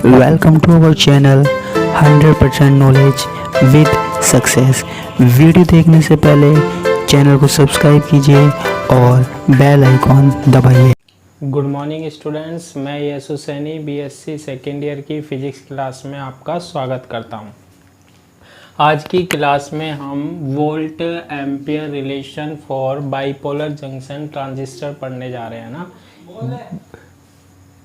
Welcome to our channel 100% knowledge with success. Video देखने से पहले चैनल को सब्सक्राइब कीजिए और बेल आइकॉन दबाइए। गुड मॉर्निंग स्टूडेंट्स, मैं Yasu Saini BSc second year की फिजिक्स क्लास में आपका स्वागत करता हूं। आज की क्लास में हम volt ampere relation for bipolar junction transistor पढ़ने जा रहे हैं ना।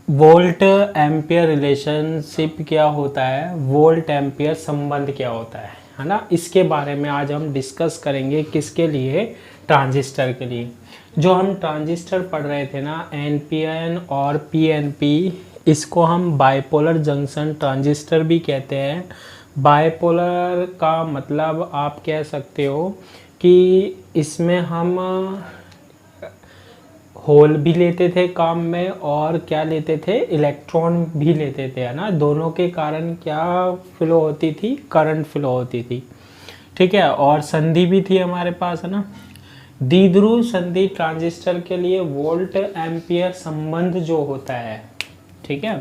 वोल्ट एम्पियर रिलेशनशिप क्या होता है, वोल्ट एम्पियर संबंध क्या होता है ना, इसके बारे में आज हम डिस्कस करेंगे। किसके लिए? ट्रांजिस्टर के लिए। जो हम ट्रांजिस्टर पढ़ रहे थे ना, एनपीएन और पीएनपी, इसको हम बाइपोलर जंक्शन ट्रांजिस्टर भी कहते हैं। बाइपोलर का मतलब आप कह सकते हो कि इसमें हम होल भी लेते थे काम में और क्या लेते थे, इलेक्ट्रॉन भी लेते थे, है ना। दोनों के कारण क्या फ्लो होती थी, करंट फ्लो होती थी, ठीक है। और संधि भी थी हमारे पास, है ना। द्विध्रुव संधि ट्रांजिस्टर के लिए वोल्ट एम्पियर संबंध जो होता है, ठीक है।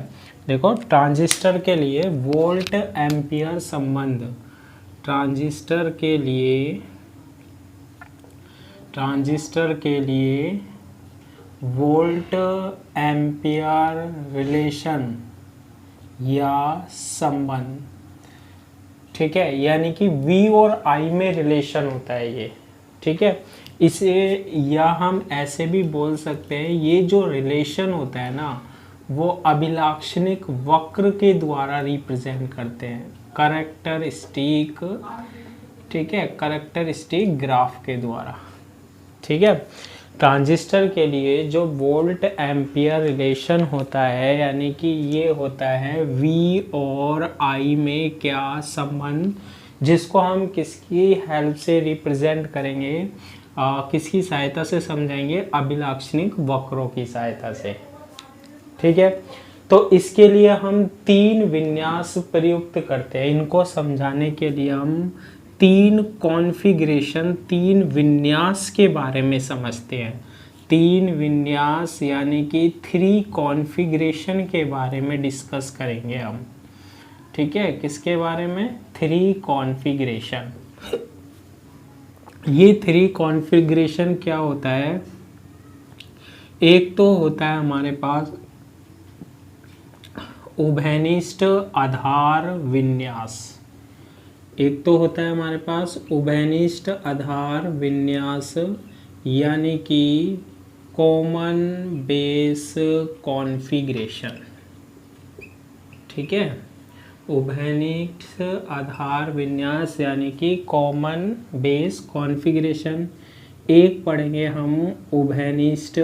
देखो, ट्रांजिस्टर के लिए वोल्ट एम्पियर संबंध, ट्रांजिस्टर के लिए वोल्ट एम्पियर रिलेशन या संबंध, ठीक है। यानी कि V और I में रिलेशन होता है ये, ठीक है। इसे या हम ऐसे भी बोल सकते हैं, ये जो रिलेशन होता है ना, वो अभिलाक्षणिक वक्र के द्वारा रिप्रेजेंट करते हैं, कैरेक्टरिस्टिक, ठीक है, कैरेक्टरिस्टिक ग्राफ के द्वारा, ठीक है। ट्रांजिस्टर के लिए जो वोल्ट एम्पियर रिलेशन होता है, यानी कि ये होता है V और I में क्या संबंध, जिसको हम किसकी हेल्प से रिप्रेजेंट करेंगे, किसकी सहायता से समझाएंगे, अभिलाक्षणिक वक्रों की सहायता से, ठीक है। तो इसके लिए हम तीन विन्यास प्रयुक्त करते हैं। इनको समझाने के लिए हम तीन कॉन्फ़िगरेशन, तीन विन्यास के बारे में समझते हैं। तीन विन्यास यानी कि 3 कॉन्फ़िगरेशन के बारे में डिस्कस करेंगे हम, ठीक है। किसके बारे में? 3 कॉन्फ़िगरेशन। ये 3 कॉन्फ़िगरेशन क्या होता है? एक तो होता है हमारे पास उभयनिष्ठ आधार विन्यास। एक तो होता है हमारे पास उभयनिष्ठ आधार विन्यास, यानी कि कॉमन बेस कॉन्फ़िगरेशन, ठीक है। उभयनिष्ठ आधार विन्यास यानी कि कॉमन बेस कॉन्फ़िगरेशन। एक पढ़ेंगे हम उभयनिष्ठ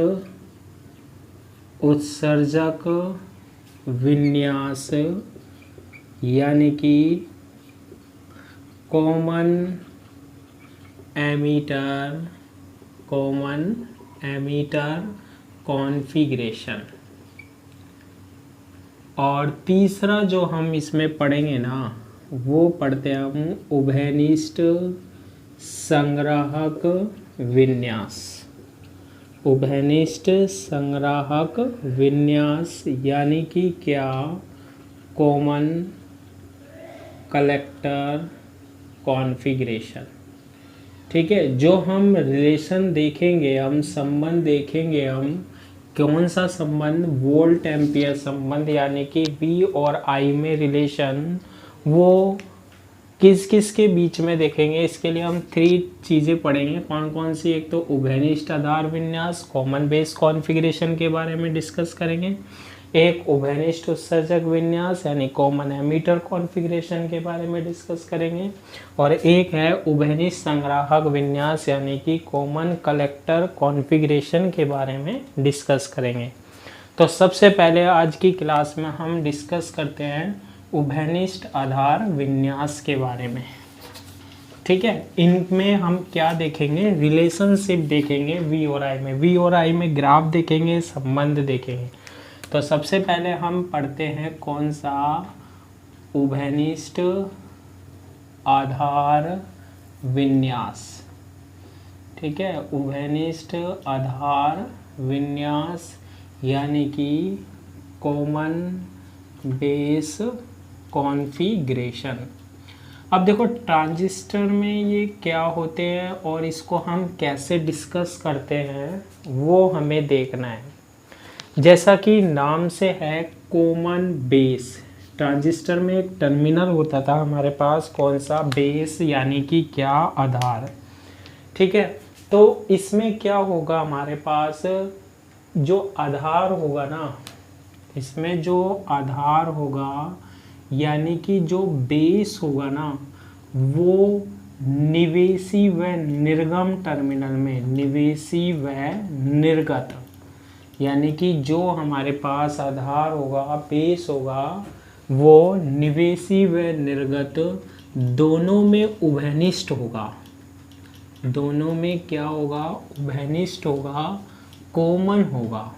उत्सर्जक विन्यास, यानी कि कॉमन एमीटर कॉन्फ़िगरेशन। और तीसरा जो हम इसमें पढ़ेंगे ना, वो पढ़ते हैं हम उभयनिष्ठ संग्राहक विन्यास। उभयनिष्ठ संग्राहक विन्यास यानी कि क्या, कॉमन कलेक्टर कॉन्फ़िगरेशन, ठीक है। जो हम रिलेशन देखेंगे, हम संबंध देखेंगे, हम कौन सा संबंध, वोल्ट एम्पियर संबंध, यानी कि V और I में रिलेशन, वो किस किस के बीच में देखेंगे। इसके लिए हम 3 चीज़ें पढ़ेंगे। कौन कौन सी? एक तो उभयनिष्ठ आधार विन्यास, कॉमन बेस कॉन्फ़िगरेशन के बारे में डिस्कस करेंगे। एक उभयनिष्ठ उत्सर्जक विन्यास यानी कॉमन एमीटर कॉन्फ़िगरेशन के बारे में डिस्कस करेंगे। और एक है उभयनिष्ठ संग्राहक विन्यास यानी कि कॉमन कलेक्टर कॉन्फ़िगरेशन के बारे में डिस्कस करेंगे। तो सबसे पहले आज की क्लास में हम डिस्कस करते हैं उभयनिष्ठ आधार विन्यास के बारे में, ठीक है। इनमें हम क्या देखेंगे? रिलेशनशिप देखेंगे V और I में। V और I में ग्राफ देखेंगे, संबंध देखेंगे। तो सबसे पहले हम पढ़ते हैं कौन सा? उभयनिष्ठ आधार विन्यास, ठीक है। उभयनिष्ठ आधार विन्यास यानी कि कॉमन बेस कॉन्फ़िगरेशन। अब देखो ट्रांजिस्टर में ये क्या होते हैं और इसको हम कैसे डिस्कस करते हैं वो हमें देखना है। जैसा कि नाम से है कॉमन बेस, ट्रांजिस्टर में एक टर्मिनल होता था हमारे पास, कौन सा, बेस यानी कि क्या, आधार। ठीक है, तो इसमें क्या होगा हमारे पास, जो आधार होगा ना, इसमें जो आधार होगा यानी कि जो बेस होगा ना, वो निवेशी व निर्गम टर्मिनल में, निवेशी व निर्गत, यानी कि जो हमारे पास आधार होगा, बेस होगा, वो निवेशी व निर्गत दोनों में उभयनिष्ठ होगा। दोनों में क्या होगा, उभयनिष्ठ होगा, कॉमन होगा,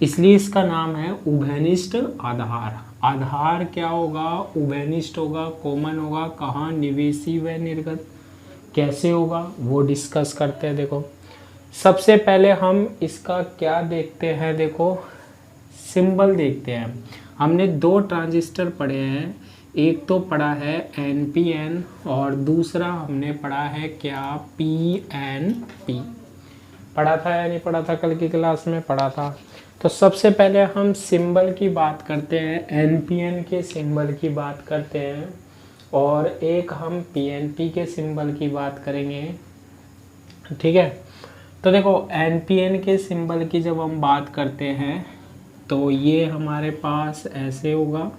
इसलिए इसका नाम है उभयनिष्ठ आधार। आधार क्या होगा, उभयनिष्ठ होगा, कॉमन होगा, कहाँ, निवेशी व निर्गत। कैसे होगा वो डिस्कस करते हैं। देखो सबसे पहले हम इसका क्या देखते हैं, देखो सिंबल देखते हैं। हमने दो ट्रांजिस्टर पढ़े हैं, एक तो पढ़ा है NPN और दूसरा हमने पढ़ा है क्या, PNP। पढ़ा था या नहीं पढ़ा था, कल की क्लास में पढ़ा था। तो सबसे पहले हम सिंबल की बात करते हैं, NPN के सिंबल की बात करते हैं, और एक हम PNP के सिंबल की बात करेंगे। ठीक है, तो देखो NPN के सिंबल की जब हम बात करते हैं तो ये हमारे पास ऐसे होगा,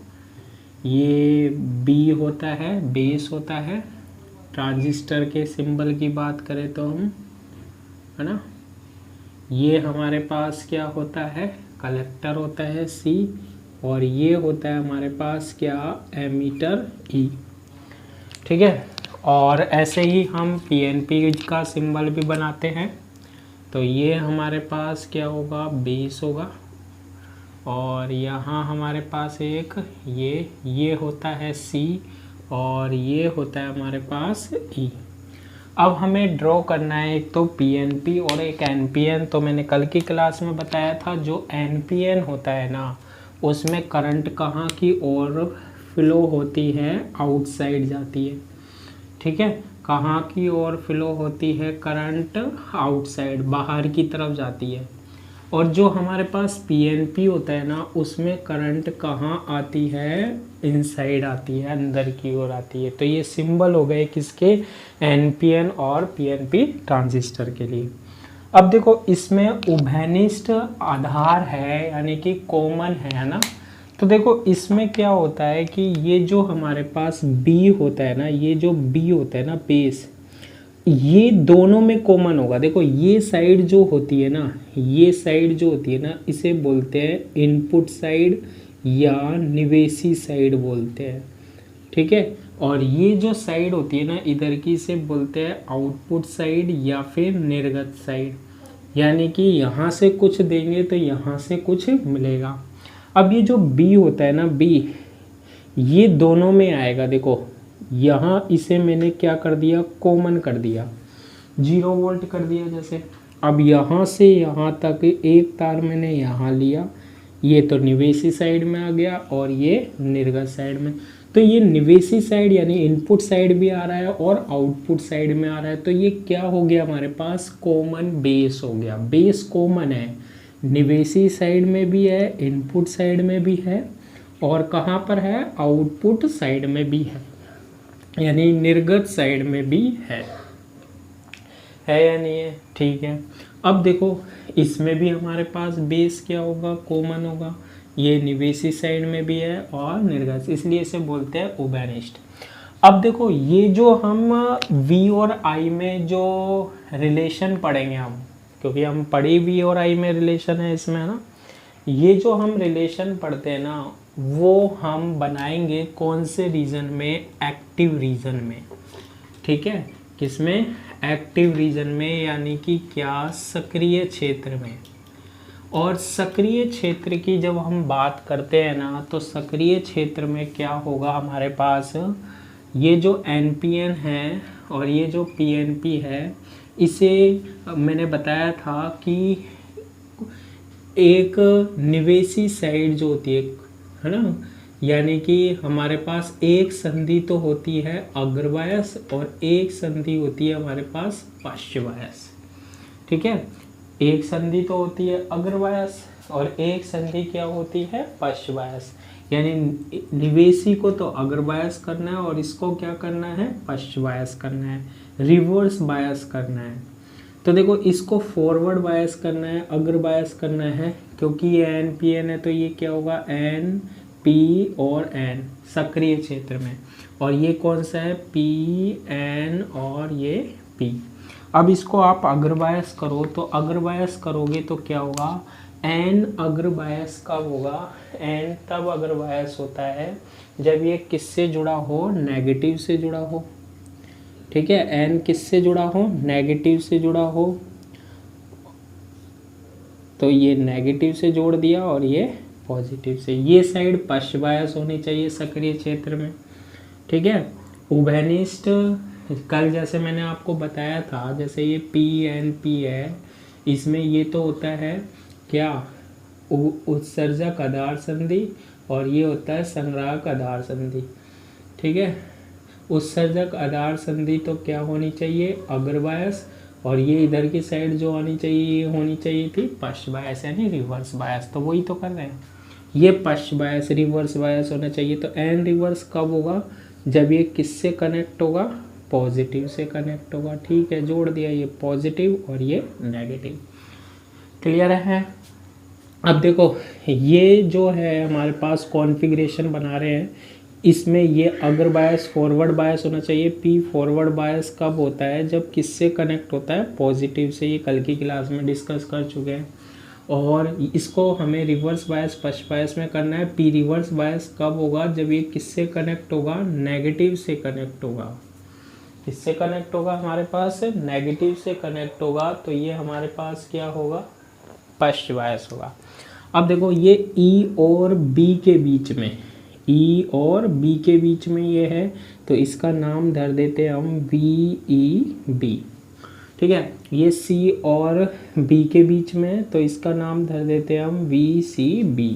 ये B होता है, बेस होता है। ट्रांजिस्टर के सिंबल की बात करें तो हम, है ना, ये हमारे पास क्या होता है, कलेक्टर होता है C, और ये होता है हमारे पास क्या, एमीटर E। ठीक है, और ऐसे ही हम PNP का सिंबल भी बनाते हैं। तो ये हमारे पास क्या होगा, बेस होगा, और यहाँ हमारे पास एक ये होता है C, और ये होता है हमारे पास E। अब हमें ड्रॉ करना है एक तो PNP और एक NPN। तो मैंने कल की क्लास में बताया था, जो NPN होता है ना, उसमें करंट कहाँ की ओर फ्लो होती है, आउटसाइड जाती है। ठीक है, कहाँ की ओर फ्लो होती है करंट, आउटसाइड, बाहर की तरफ जाती है। और जो हमारे पास PNP होता है ना, उसमें करंट कहाँ आती है, इनसाइड आती है, अंदर की ओर आती है। तो ये सिंबल हो गए किसके, NPN और PNP ट्रांजिस्टर के लिए। अब देखो इसमें उभयनिष्ठ आधार है यानी कि कॉमन है ना। तो देखो इसमें क्या होता है कि ये जो हमारे पास B होता है ना, ये जो B होता है ना, बेस, ये दोनों में कॉमन होगा। देखो ये साइड जो होती है ना, ये साइड जो होती है ना, इसे बोलते हैं इनपुट साइड या निवेशी साइड बोलते हैं। ठीक है, और ये जो साइड होती है ना इधर की, इसे बोलते हैं आउटपुट साइड या फिर निर्गत साइड, यानी कि यहाँ से कुछ देंगे तो यहाँ से कुछ मिलेगा। अब ये जो B होता है ना, B, ये दोनों में आएगा। देखो यहाँ इसे मैंने क्या कर दिया, कॉमन कर दिया, 0 वोल्ट कर दिया जैसे। अब यहाँ से यहाँ तक एक तार मैंने यहाँ लिया, ये तो निवेशी साइड में आ गया और ये निर्गत साइड में। तो ये निवेशी साइड यानी इनपुट साइड भी आ रहा है और आउटपुट साइड में आ रहा है। तो ये क्या हो गया हमारे पास, कॉमन बेस हो गया। बेस कॉमन है, निवेशी साइड में भी है, इनपुट साइड में भी है, और कहाँ पर है, आउटपुट साइड में भी है, यानी निर्गत साइड में भी है या नहीं है। ठीक है, अब देखो इसमें भी हमारे पास बेस क्या होगा, कॉमन होगा, ये निवेशी साइड में भी है और निर्गत, इसलिए इसे बोलते हैं उभयनिष्ठ। अब देखो ये जो हम V और I में जो रिलेशन पढ़ेंगे हम, क्योंकि हम पढ़ी V और I में रिलेशन है इसमें, है ना, ये जो हम रिलेशन पढ़ते हैं ना, वो हम बनाएंगे कौन से रीजन में, एक्टिव रीजन में। ठीक है, किसमें, एक्टिव रीजन में, यानी कि क्या, सक्रिय क्षेत्र में। और सक्रिय क्षेत्र की जब हम बात करते हैं ना, तो सक्रिय क्षेत्र में क्या होगा हमारे पास, ये जो NPN है और ये जो PNP है, इसे मैंने बताया था कि एक निवेशी साइड जो होती है, है ना। यानी कि हमारे पास एक संधि तो होती है अग्रवायस और एक संधि होती है हमारे पास पश्चवायस। ठीक है, एक संधि तो होती है अग्रवायस और एक संधि क्या होती है पश्चवायस। यानी निवेशी को तो अग्रवायस करना है और इसको क्या करना है पश्चवायस करना है, रिवर्स बायस करना है। तो देखो इसको फॉरवर्ड बायस करना है, अग्र बायस करना है, क्योंकि ये एन पी एन है तो ये क्या होगा एन पी और एन सक्रिय क्षेत्र में, और ये कौन सा है पी एन और ये पी। अब इसको आप अग्र बायस करो तो अग्र बायस करोगे तो क्या होगा एन अग्र बायस कब होगा, एन तब अग्र बायस होता है जब ये किससे जुड़ा हो, नेगेटिव से जुड़ा हो। ठीक है, एन किससे जुड़ा हो, नेगेटिव से जुड़ा हो, तो ये नेगेटिव से जोड़ दिया और ये पॉजिटिव से। ये साइड पश्चवायस होनी चाहिए सक्रिय क्षेत्र में। ठीक है, उभयनिष्ठ कल जैसे मैंने आपको बताया था, जैसे ये पी एन पी है, इसमें ये तो होता है क्या उत्सर्जक आधार संधि और ये होता है संग्राहक आधार संधि। ठीक है, उत्सर्जक आधार संधि तो क्या होनी चाहिए अग्रवायस, और ये इधर की साइड जो होनी चाहिए ये होनी चाहिए थी पश्च बायस यानी रिवर्स बायस। तो वही तो कर रहे हैं, ये पश्च बायस रिवर्स बायस होना चाहिए। तो एन रिवर्स कब होगा, जब ये किससे कनेक्ट होगा, पॉजिटिव से कनेक्ट होगा। ठीक है, जोड़ दिया ये पॉजिटिव और ये नेगेटिव। क्लियर है। अब देखो ये जो है हमारे पास कॉन्फ़िगरेशन बना रहे हैं, इसमें ये अग्र बायस फॉरवर्ड बायस होना चाहिए। पी फॉरवर्ड बायस कब होता है, जब किससे कनेक्ट होता है, पॉजिटिव से। ये कल की क्लास में डिस्कस कर चुके हैं। और इसको हमें रिवर्स बायस पश्च बायस में करना है। पी रिवर्स बायस कब होगा, जब ये किससे कनेक्ट होगा, नेगेटिव से कनेक्ट होगा। किससे कनेक्ट होगा, हमारे पास नेगेटिव से कनेक्ट होगा, तो ये हमारे पास क्या होगा, पश्च बायस होगा। अब देखो ये ई और बी के बीच में, ई और बी के बीच में ये है, तो इसका नाम धर देते हैं हम वी ई बी। ठीक है, ये सी और बी के बीच में, तो इसका नाम धर देते हैं हम वी सी बी।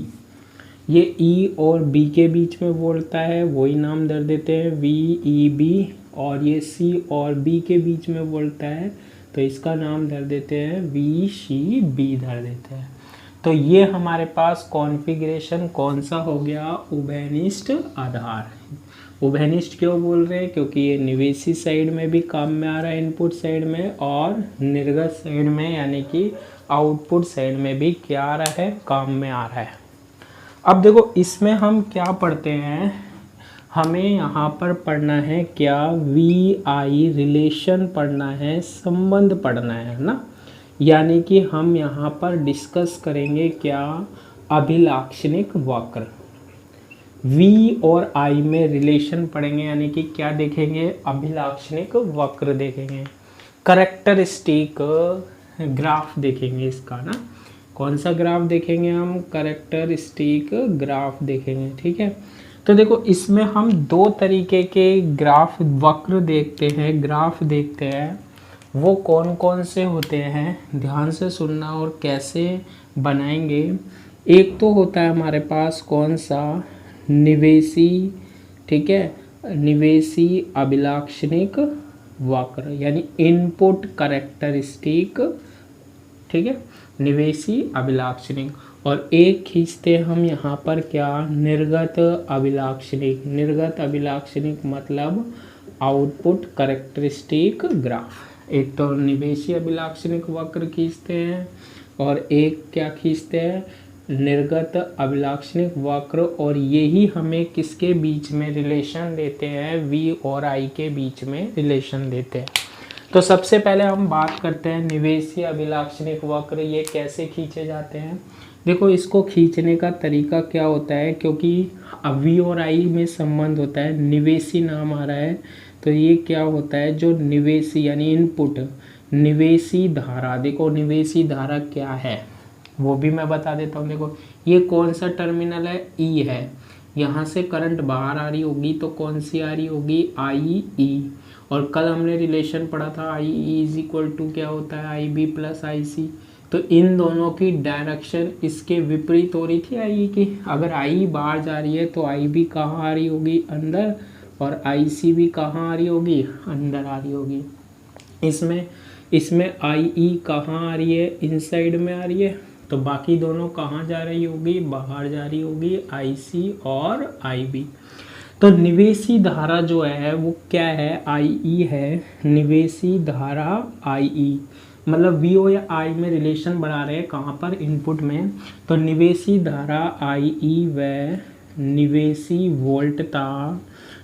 ये ई और बी के बीच में बोलता है, वही नाम धर देते हैं वी ई बी। और ये सी और बी के बीच में बोलता है, तो इसका नाम धर देते हैं वी सी बी धर देते हैं। तो ये हमारे पास कॉन्फ़िगरेशन कौन सा हो गया, उभयनिष्ठ आधार। उभयनिष्ठ क्यों बोल रहे हैं, क्योंकि ये निवेशी साइड में भी काम में आ रहा है, इनपुट साइड में, और निर्गत साइड में यानी कि आउटपुट साइड में भी क्या आ रहा है, काम में आ रहा है। अब देखो इसमें हम क्या पढ़ते हैं, हमें यहाँ पर पढ़ना है क्या, वी आई रिलेशन पढ़ना है, संबंध पढ़ना है ना। यानी कि हम यहाँ पर डिस्कस करेंगे क्या, अभिलाक्षणिक वक्र। V और I में रिलेशन पढ़ेंगे, यानी कि क्या देखेंगे, अभिलाक्षणिक वक्र देखेंगे, करैक्टरिस्टिक ग्राफ देखेंगे इसका ना। कौन सा ग्राफ देखेंगे हम, करैक्टरिस्टिक ग्राफ देखेंगे। ठीक है, तो देखो इसमें हम दो तरीके के ग्राफ वक्र देखते हैं, ग्राफ देखते हैं। वो कौन कौन से होते हैं, ध्यान से सुनना और कैसे बनाएंगे। एक तो होता है हमारे पास कौन सा, निवेशी। ठीक है, निवेशी अभिलाक्षणिक वक्र यानी इनपुट करैक्टरिस्टिक। ठीक है, निवेशी अभिलाक्षणिक। और एक खींचते हम यहाँ पर क्या, निर्गत अभिलाक्षणिक। निर्गत अभिलाक्षणिक मतलब आउटपुट करैक्टरिस्टिक ग्राफ। एक तो निवेशी अभिलाक्षणिक वक्र खींचते हैं और एक क्या खींचते हैं, निर्गत अभिलाक्षणिक वक्र। और यही हमें किसके बीच में रिलेशन देते हैं, वी और आई के बीच में रिलेशन देते हैं। तो सबसे पहले हम बात करते हैं निवेशी अभिलाक्षणिक वक्र, ये कैसे खींचे जाते हैं। देखो इसको खींचने का तरीका क्या होता है, क्योंकि वी और आई में संबंध होता है, निवेशी नाम आ रहा है, तो ये क्या होता है, जो निवेशी यानी इनपुट, निवेशी धारा। देखो निवेशी धारा क्या है वो भी मैं बता देता हूँ। देखो ये कौन सा टर्मिनल है, ई है, यहाँ से करंट बाहर आ रही होगी तो कौन सी आ रही होगी, आई ई। और कल हमने रिलेशन पढ़ा था, आई ई इज इक्वल टू क्या होता है, आई बी प्लस आई सी। तो इन दोनों की डायरेक्शन इसके विपरीत हो रही थी आई की। अगर आई बाहर जा रही है तो आई भी कहाँ आ रही होगी, अंदर, और आई सी भी कहाँ आ रही होगी, अंदर आ रही होगी। इसमें आई ई कहाँ आ रही है, इनसाइड में आ रही है, तो बाकी दोनों कहाँ जा रही होगी, बाहर जा रही होगी, आई सी और आई बी। तो निवेशी धारा जो है वो क्या है, आई ई है। निवेशी धारा आई ई, मतलब वी ओ या आई में रिलेशन बना रहे हैं, कहाँ पर, इनपुट में। तो निवेशी धारा आई ई व निवेशी वोल्टता,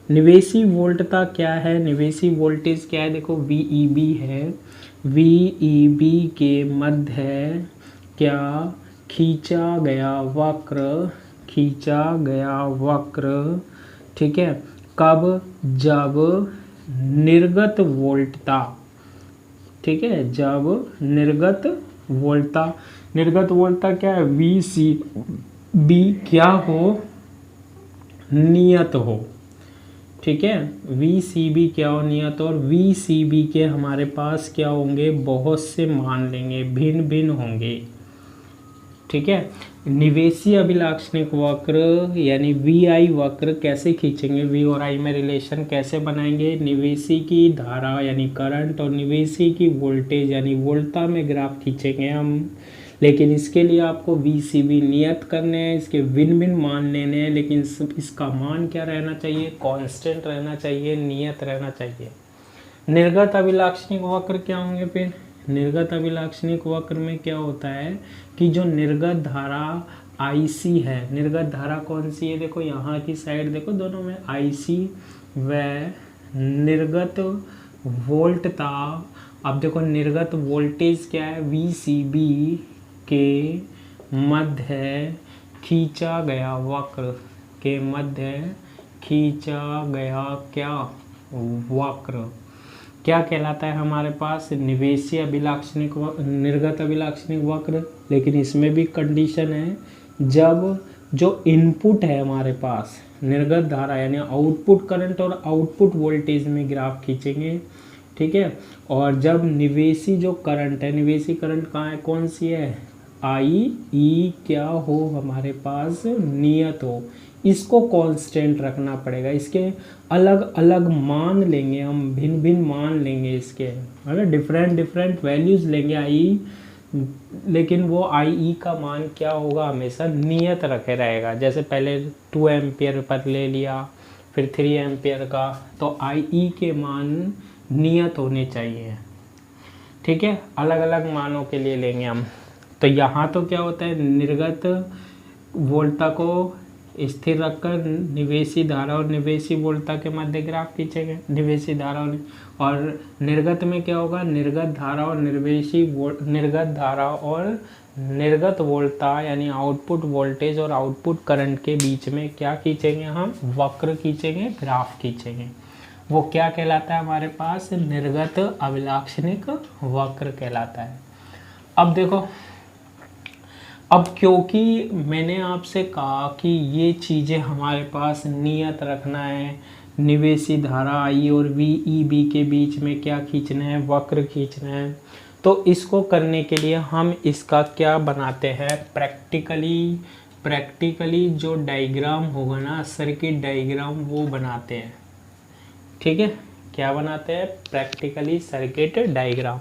निवेशी वोल्टता क्या है, निवेशी वोल्टेज क्या है, देखो वी ई बी है। वी ई बी के मध्य क्या खींचा गया वक्र, खींचा गया वक्र, ठीक है, कब, जब निर्गत वोल्टता, ठीक है, जब निर्गत वोल्टता, निर्गत वोल्टता क्या है, वी सी बी क्या हो, नियत हो, ठीक है, वी सी बी क्या हो, नियत। और वी सी बी के हमारे पास क्या होंगे, बहुत से मान लेंगे, भिन्न भिन्न होंगे, ठीक है। निवेशी अभिलाक्षणिक वक्र यानी वी आई वक्र कैसे खींचेंगे, वी और आई में रिलेशन कैसे बनाएंगे, निवेशी की धारा यानी करंट और निवेशी की वोल्टेज यानी वोल्टता में ग्राफ खींचेंगे हम। लेकिन इसके लिए आपको वी सी बी नियत करने हैं, इसके भिन्न भिन्न मान लेने हैं, लेकिन इसका मान क्या रहना चाहिए, कांस्टेंट रहना चाहिए, नियत रहना चाहिए। निर्गत अभिलाक्षणिक वक्र क्या होंगे फिर, निर्गत अभिलाक्षणिक वक्र में क्या होता है कि जो निर्गत धारा IC है, निर्गत धारा कौन सी है, देखो यहाँ की साइड देखो, दोनों में IC व निर्गत वोल्टता। अब देखो निर्गत वोल्टेज क्या है, VCB के मध्य खींचा गया वक्र, के मध्य खींचा गया क्या वक्र क्या कहलाता है हमारे पास, निवेशी अभिलाक्षणिक निर्गत अभिलाक्षणिक वक्र। लेकिन इसमें भी कंडीशन है, जब जो इनपुट है हमारे पास निर्गत धारा यानी आउटपुट करंट और आउटपुट वोल्टेज में ग्राफ खींचेंगे, ठीक है। और जब निवेशी जो करंट है, निवेशी करंट कहाँ है, कौन सी है, आई ई क्या हो हमारे पास, नियत हो, इसको कांस्टेंट रखना पड़ेगा। इसके अलग अलग मान लेंगे हम, भिन्न भिन्न मान लेंगे इसके, है डिफरेंट डिफरेंट वैल्यूज लेंगे आई, लेकिन वो आई ई का मान क्या होगा, हमेशा नियत रखे रहेगा। जैसे पहले 2 एम्पियर पर ले लिया, फिर 3 एम्पियर का, तो आई ई के मान नियत होने चाहिए, ठीक है, अलग अलग मानों के लिए लेंगे हम। तो यहाँ तो क्या होता है, निर्गत वोल्टता को स्थिर रखकर निवेशी धारा और निवेशी वोल्टता के मध्य ग्राफ खींचेंगे, निवेशी धारा और निर्गत में क्या होगा, निर्गत धारा और निर्गत धारा और निर्गत वोल्टता यानी आउटपुट वोल्टेज और आउटपुट करंट के बीच में क्या खींचेंगे हम, वक्र खींचेंगे, ग्राफ खींचेंगे। वो क्या कहलाता है हमारे पास, निर्गत अभिलाक्षणिक वक्र कहलाता है। अब देखो, अब क्योंकि मैंने आपसे कहा कि ये चीज़ें हमारे पास नियत रखना है, निवेशी धारा आई और VEB के बीच में क्या खींचना है, वक्र खींचना है, तो इसको करने के लिए हम इसका क्या बनाते हैं, प्रैक्टिकली जो डायग्राम होगा ना, सर्किट डायग्राम, वो बनाते हैं, ठीक है। क्या बनाते हैं, प्रैक्टिकली सर्किट डायग्राम।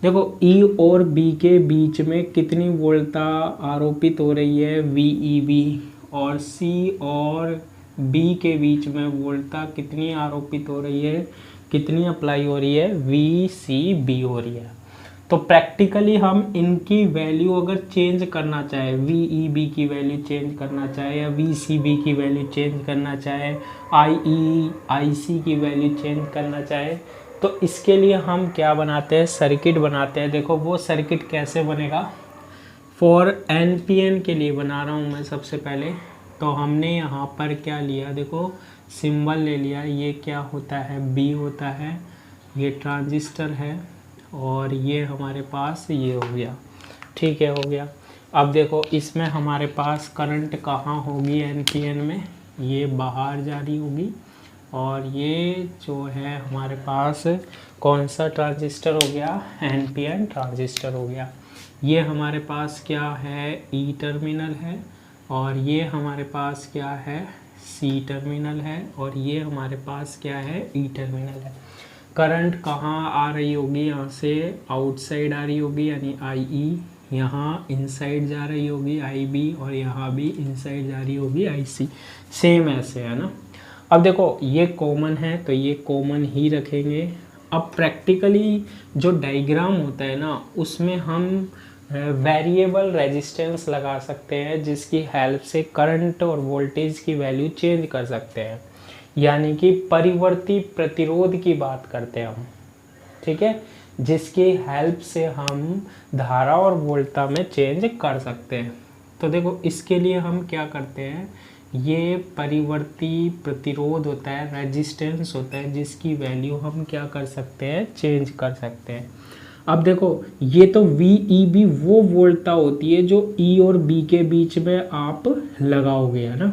देखो E और B के बीच में कितनी वोल्टता आरोपित हो रही है, VEB, और C और B के बीच में वोल्टता कितनी आरोपित हो रही है, कितनी अप्लाई हो रही है, VCB हो रही है। तो प्रैक्टिकली हम इनकी वैल्यू अगर चेंज करना चाहे, VEB की वैल्यू चेंज करना चाहे या VCB की वैल्यू चेंज करना चाहे, IE IC की वैल्यू चेंज करना चाहे, तो इसके लिए हम क्या बनाते हैं, सर्किट बनाते हैं। देखो वो सर्किट कैसे बनेगा, फॉर NPN के लिए बना रहा हूँ मैं सबसे पहले। तो हमने यहाँ पर क्या लिया, देखो सिंबल ले लिया, ये क्या होता है, B होता है, ये ट्रांजिस्टर है, और ये हमारे पास ये हो गया, ठीक है, हो गया। अब देखो इसमें हमारे पास करंट कहाँ होगी, NPN में, ये बाहर जा रही होगी, और ये जो है हमारे पास कौन सा ट्रांजिस्टर हो गया, NPN ट्रांजिस्टर हो गया। ये हमारे पास क्या है, ई टर्मिनल है, और ये हमारे पास क्या है, सी टर्मिनल है, और ये हमारे पास क्या है, ई टर्मिनल है। करंट कहाँ आ रही होगी, यहाँ से आउटसाइड आ रही होगी यानी आई ई, यहाँ इनसाइड जा रही होगी आई बी, और यहाँ भी इनसाइड जा रही होगी आई सी। सेम ऐसे है ना। अब देखो ये कॉमन है तो ये कॉमन ही रखेंगे। अब प्रैक्टिकली जो डायग्राम होता है ना, उसमें हम वेरिएबल रेजिस्टेंस लगा सकते हैं, जिसकी हेल्प से करंट और वोल्टेज की वैल्यू चेंज कर सकते हैं, यानी कि परिवर्ती प्रतिरोध की बात करते हैं हम, ठीक है, जिसकी हेल्प से हम धारा और वोल्टता में चेंज कर सकते हैं। तो देखो इसके लिए हम क्या करते हैं, ये परिवर्ती प्रतिरोध होता है, रेजिस्टेंस होता है, जिसकी वैल्यू हम क्या कर सकते हैं, चेंज कर सकते हैं। अब देखो ये तो VEB वो वोल्टता होती है जो E और B के बीच में आप लगाओगे, है ना।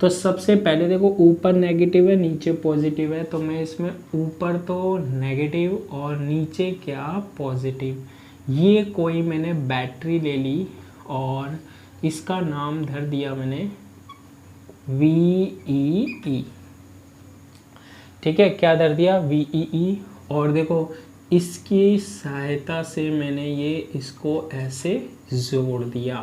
तो सबसे पहले देखो ऊपर नेगेटिव है नीचे पॉजिटिव है, तो मैं इसमें ऊपर तो नेगेटिव और नीचे क्या, पॉजिटिव। ये कोई मैंने बैटरी ले ली और इसका नाम धर दिया मैंने VEE, ठीक है, क्या धर दिया, VEE। और देखो इसकी सहायता से मैंने ये इसको ऐसे जोड़ दिया।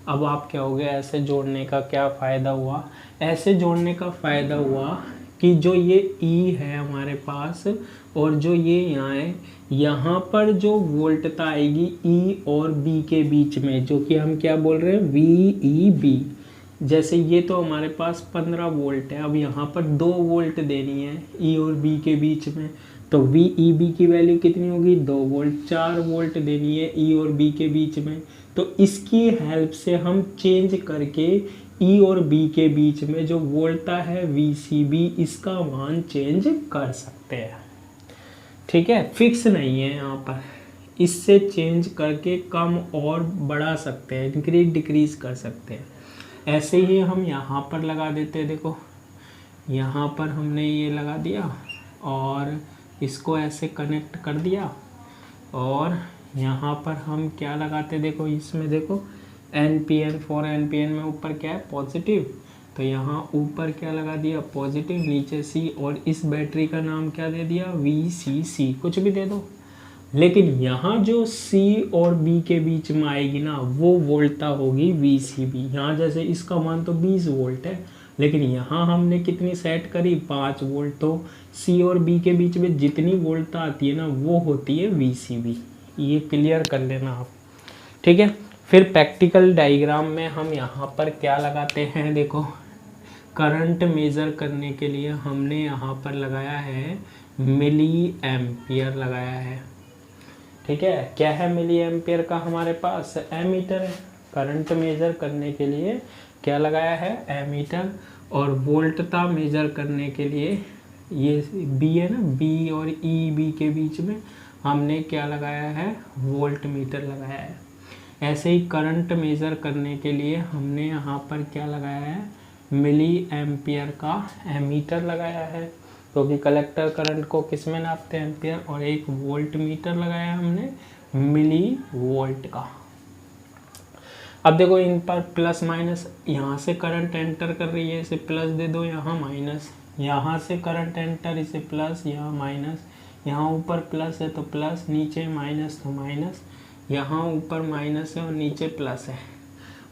अब आप क्या हो गया, ऐसे जोड़ने का क्या फ़ायदा हुआ, ऐसे जोड़ने का फ़ायदा हुआ कि जो ये E है हमारे पास और जो ये यहाँ है, यहाँ पर जो वोल्टता आएगी E और B के बीच में, जो कि हम क्या बोल रहे हैं, VEB। जैसे ये तो हमारे पास 15 वोल्ट है, अब यहाँ पर 2 वोल्ट देनी है E और B के बीच में, तो VEB की वैल्यू कितनी होगी, 2 वोल्ट। 4 वोल्ट देनी है E और B के बीच में, तो इसकी हेल्प से हम चेंज करके E और B के बीच में जो वोल्टता है VCB, इसका मान चेंज कर सकते हैं, ठीक है, फिक्स नहीं है यहाँ पर, इससे चेंज करके कम और बढ़ा सकते हैं, इंक्रीज डिक्रीज कर सकते हैं। ऐसे ही हम यहाँ पर लगा देते हैं, देखो यहाँ पर हमने ये लगा दिया और इसको ऐसे कनेक्ट कर दिया, और यहाँ पर हम क्या लगाते, देखो इसमें देखो NPN, 4 NPN में ऊपर क्या है, पॉजिटिव, तो यहाँ ऊपर क्या लगा दिया, पॉजिटिव, नीचे C, और इस बैटरी का नाम क्या दे दिया, VCC, कुछ भी दे दो। लेकिन यहाँ जो C और B के बीच में आएगी ना, वो वोल्टता होगी VCB। यहाँ जैसे इसका मान तो 20 वोल्ट है, लेकिन यहाँ हमने कितनी सेट करी, 5 वोल्ट, तो C और B के बीच में जितनी वोल्टता आती है ना, वो होती है VCB। ये क्लियर कर लेना आप, ठीक है। फिर प्रैक्टिकल डायग्राम में हम यहाँ पर क्या लगाते हैं, देखो करंट मेज़र करने के लिए हमने यहाँ पर लगाया है मिली एम्पियर लगाया है, ठीक है। क्या है मिली एम्पियर का, हमारे पास एमीटर है, करंट मेज़र करने के लिए क्या लगाया है, एमीटर, और वोल्टता मेज़र करने के लिए ये B है ना, B और EB के बीच में हमने क्या लगाया है, वोल्ट मीटर लगाया है। ऐसे ही करंट मेज़र करने के लिए हमने यहाँ पर क्या लगाया है, मिली एम्पियर का एमीटर लगाया है, क्योंकि कलेक्टर करंट को किस में नापते हैं, एम्पियर, और एक वोल्ट मीटर लगाया हमने मिली वोल्ट का। अब देखो इन पर प्लस माइनस, यहाँ से करंट एंटर कर रही है, इसे प्लस दे दो, यहाँ माइनस, यहाँ से करंट एंटर, इसे प्लस, यहाँ माइनस, यहाँ ऊपर प्लस है तो प्लस, नीचे माइनस तो माइनस, यहाँ ऊपर माइनस है और नीचे प्लस है।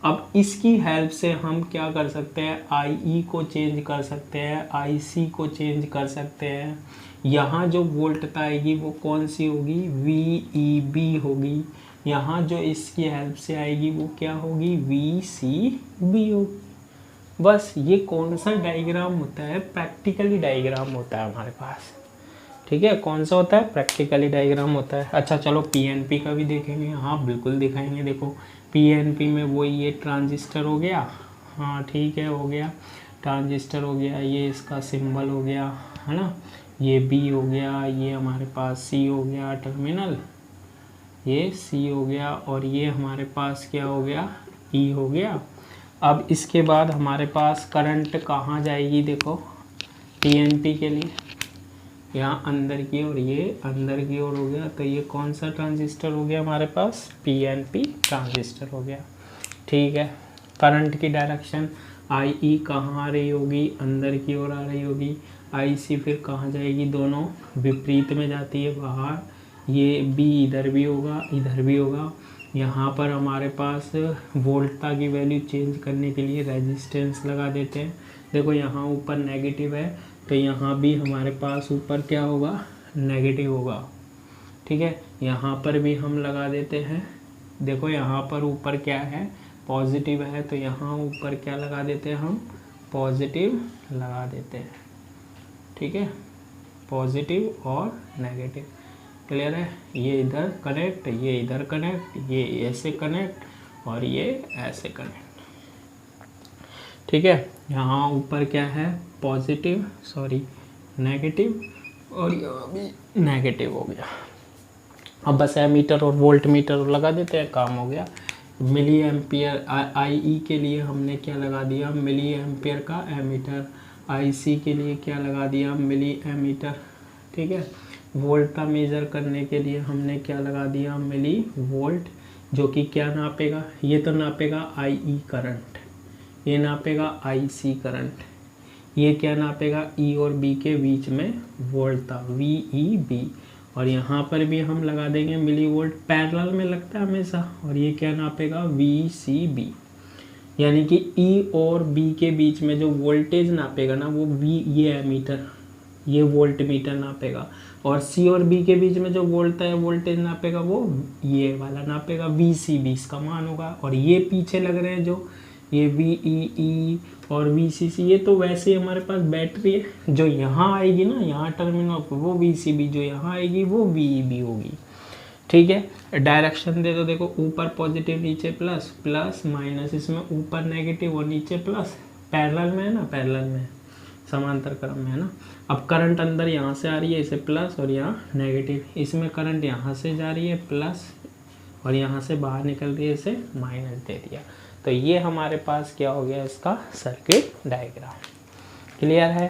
अब इसकी हेल्प से हम क्या कर सकते हैं, IE को चेंज कर सकते हैं, IC को चेंज कर सकते हैं। यहाँ जो वोल्टता आएगी वो कौन सी होगी, VEB होगी। यहाँ जो इसकी हेल्प से आएगी वो क्या होगी, VCB होगी। बस ये कौन सा डायग्राम होता है, प्रैक्टिकली डायग्राम होता है हमारे पास, ठीक है। कौन सा होता है, प्रैक्टिकली डायग्राम होता है। अच्छा चलो PNP का भी देखेंगे, हाँ बिल्कुल दिखाएंगे। देखो PNP में वो ये ट्रांजिस्टर हो गया, हाँ ठीक है, हो गया ट्रांजिस्टर हो गया, ये इसका सिंबल हो गया, है ना, ये B हो गया, ये हमारे पास C हो गया टर्मिनल, ये C हो गया, और ये हमारे पास क्या हो गया, E हो गया। अब इसके बाद हमारे पास करंट कहाँ जाएगी, देखो PNP के लिए यहाँ अंदर की ओर, ये अंदर की ओर हो गया। तो ये कौन सा ट्रांजिस्टर हो गया हमारे पास? PNP ट्रांजिस्टर हो गया। ठीक है, करंट की डायरेक्शन IE कहाँ आ रही होगी? अंदर की ओर आ रही होगी। IC फिर कहाँ जाएगी? दोनों विपरीत में जाती है बाहर। ये B इधर भी होगा, इधर भी होगा। यहाँ पर हमारे पास वोल्टता की वैल्यू चेंज करने के लिए रेजिस्टेंस लगा देते हैं। देखो यहाँ ऊपर नेगेटिव है, तो यहाँ भी हमारे पास ऊपर क्या होगा? नेगेटिव होगा। ठीक है, यहाँ पर भी हम लगा देते हैं। देखो यहाँ पर ऊपर क्या है? पॉजिटिव है, तो यहाँ ऊपर क्या लगा देते हैं हम? पॉजिटिव लगा देते हैं। ठीक है, पॉजिटिव और नेगेटिव। क्लियर है? ये इधर कनेक्ट, ये इधर कनेक्ट, ये ऐसे कनेक्ट और ये ऐसे कनेक्ट। ठीक है, यहाँ ऊपर क्या है? पॉजिटिव, सॉरी नेगेटिव, और यहाँ भी नेगेटिव हो गया। अब बस एमीटर और वोल्ट मीटर लगा देते हैं, काम हो गया। मिली एम्पियर IE के लिए हमने क्या लगा दिया? मिली एम्पियर का एमीटर। IC के लिए क्या लगा दिया? Milli ammeter. ठीक है, वोल्ट का मेज़र करने के लिए हमने क्या लगा दिया? मिली वोल्ट, जो कि क्या नापेगा? ये तो नापेगा IE करंट, ये नापेगा IC करंट, ये क्या नापेगा? E और B के बीच में वोल्टता, VEB। और यहाँ पर भी हम लगा देंगे मिली वोल्ट, पैरेलल में लगता है हमेशा। और ये क्या नापेगा? VCB। यानी कि E और B के बीच में जो वोल्टेज नापेगा ना, वो ये एमीटर, ये वोल्ट मीटर नापेगा। और C और B के बीच में जो वोल्टेज नापेगा, वो ये वाला नापेगा, VCB इसका मान होगा। और ये पीछे लग रहे हैं जो ये VEE और VCC, ये तो वैसे ही हमारे पास बैटरी है। जो यहाँ आएगी ना, यहाँ टर्मिनल पर, वो VCB, जो यहाँ आएगी वो VEB होगी। ठीक है, डायरेक्शन दे दो। देखो ऊपर पॉजिटिव, नीचे प्लस, प्लस माइनस, इसमें ऊपर नेगेटिव और नीचे प्लस। पैरेलल में है ना, पैरेलल में, समांतर क्रम में है ना। अब करंट अंदर यहाँ से आ रही है, इसे प्लस और यहाँ नेगेटिव। इसमें करंट यहाँ से जा रही है प्लस और यहाँ से बाहर निकल रही है, इसे माइनस दे दिया। तो ये हमारे पास क्या हो गया? इसका सर्किट डायग्राम। क्लियर है?